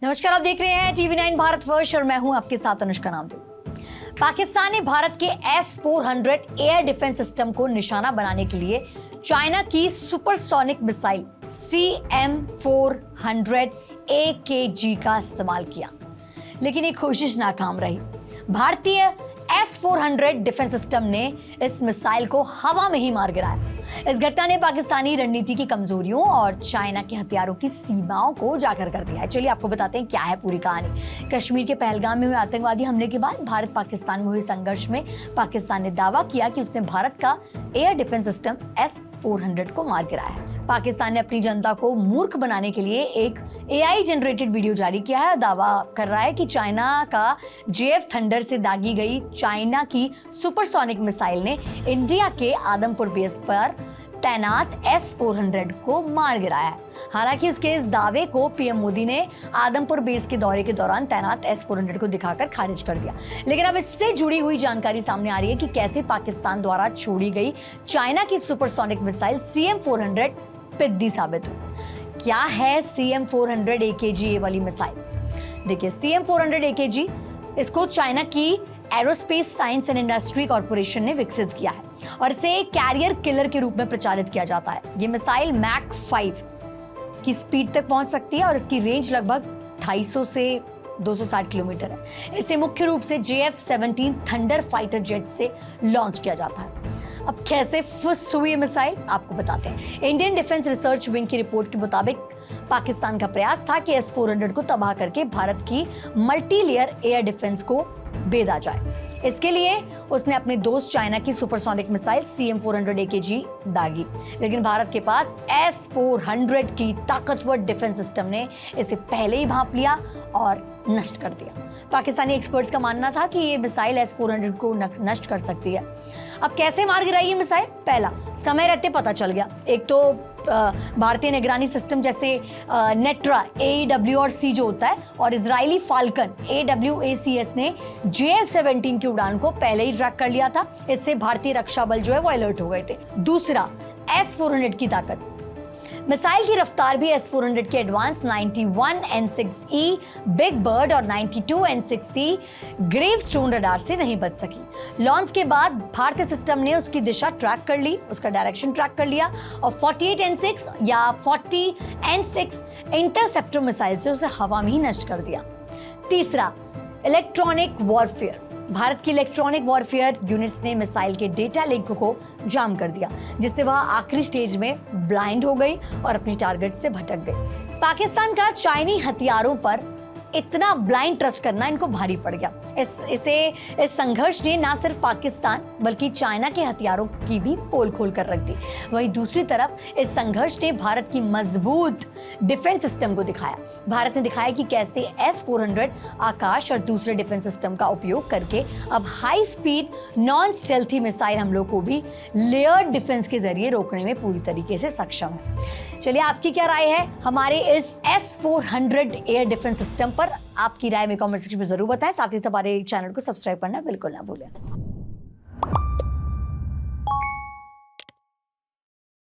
नमस्कार, आप देख रहे हैं TV9 भारतवर्ष और मैं हूं आपके साथ अनुष्का नामदेव। पाकिस्तान ने भारत के S-400 एयर डिफेंस सिस्टम को निशाना बनाने के लिए चाइना की सुपरसोनिक मिसाइल CM-400 AKG का इस्तेमाल किया, लेकिन ये कोशिश नाकाम रही। भारतीय S-400 डिफेंस सिस्टम ने इस मिसाइल को हवा में ही मार गिराया। इस घटना ने पाकिस्तानी रणनीति की कमजोरियों और चाइना के हथियारों की सीमाओं को उजागर कर दिया है। चलिए आपको बताते हैं क्या है पूरी कहानी। कश्मीर के पहलगाम में हुए आतंकवादी हमले के बाद भारत पाकिस्तान में हुए संघर्ष में पाकिस्तान ने दावा किया कि उसने भारत का एयर डिफेंस सिस्टम S-400 को मार गिराया है। पाकिस्तान ने अपनी जनता को मूर्ख बनाने के लिए एक AI जनरेटेड वीडियो जारी किया है और दावा कर रहा है कि चाइना का JF थंडर से दागी गई चाइना की सुपरसोनिक मिसाइल ने इंडिया के आदमपुर बेस पर तैनात S-400 को मार गिराया है। हालांकि उसके इस दावे को PM मोदी ने आदमपुर बेस के दौरे के दौरान तैनात S-400 को दिखाकर खारिज कर दिया। लेकिन अब इससे जुड़ी हुई जानकारी सामने आ रही है कि कैसे पाकिस्तान द्वारा छोड़ी गई चाइना की सुपरसोनिक मिसाइल CM-400 पिद्दी साबित हुई। क्या है CM-400 AKG ये वाली मिसाइल? देखिए, CM-400 AKG इसको चाइना की aerospace science and industry corporation ने विकसित किया है और इसे एक कैरियर किलर के रूप में प्रचारित किया जाता है। ये मिसाइल मैक 5 की स्पीड तक पहुंच सकती है और इसकी रेंज लगभग 250 से 260 किलोमीटर है। इसे मुख्य रूप से JF-17 थंडर फाइटर जेट से लॉन्च किया जाता है। अब कैसे फुस हुई मिसाइल आपको बताते हैं। इंडियन डिफेंस रिसर्च विंग की रिपोर्ट के मुताबिक पाकिस्तान का प्रयास था कि S-400 को तबाह करके भारत की मल्टी लेयर एयर डिफेंस को बेदा जाए। इसके लिए उसने अपने दोस्त चाइना की सुपरसोनिक मिसाइल CM-400 AKG दागी, लेकिन भारत के पास S-400 की ताकतवर डिफेंस सिस्टम ने इसे पहले ही भांप लिया और नष्ट कर दिया। पाकिस्तानी एक्सपर्ट्स का मानना था कि ये मिसाइल S-400 को नष्ट कर सकती है। अब कैसे मार गिराई ये मिसाइल? पहला, समय रहते पता चल गया। एक तो भारतीय निगरानी सिस्टम जैसे नेट्रा AEW/C जो होता है और इजरायली फाल्कन AWACS ने JF-17 की उड़ान को पहले ही ट्रैक कर लिया था। इससे भारतीय रक्षा बल जो है वो अलर्ट हो गए थे। दूसरा, S-400 की ताकत। मिसाइल की रफ्तार भी S-400 के एडवांस 91N6E बिग बर्ड और 92N6E ग्रेवस्टोन रडार से नहीं बच सकी। लॉन्च के बाद भारतीय सिस्टम ने उसकी दिशा ट्रैक कर ली, उसका डायरेक्शन ट्रैक कर लिया और 48N6 या 40N6 इंटरसेप्टर मिसाइल से उसे हवा में ही नष्ट कर दिया। तीसरा, इलेक्ट्रॉनिक वॉरफेयर। भारत की इलेक्ट्रॉनिक वॉरफेयर यूनिट्स ने मिसाइल के डेटा लिंक को जाम कर दिया, जिससे वह आखिरी स्टेज में ब्लाइंड हो गई और अपनी टारगेट से भटक गई। पाकिस्तान का चाइनी हथियारों पर इतना ब्लाइंड ट्रस्ट करना इनको भारी पड़ गया। इस संघर्ष ने न सिर्फ पाकिस्तान बल्कि चाइना के हथियारों की भी पोल खोल कर रख दी। वहीं दूसरी तरफ इस संघर्ष ने भारत की मजबूत डिफेंस सिस्टम को दिखाया। भारत ने दिखाया कि कैसे S-400 आकाश और दूसरे डिफेंस सिस्टम का उपयोग करके अब high speed non stealthy missile हमलों को भी लेयर्ड डिफेंस के जरिए रोकने में पूरी तरीके से सक्षम है। चलिए, आपकी क्या राय है हमारे इस S-400 एयर डिफेंस सिस्टम पर? आपकी राय में कमेंट सेक्शन में जरूर बताएं। साथ ही हमारे चैनल को सब्सक्राइब करना बिल्कुल ना भूलें।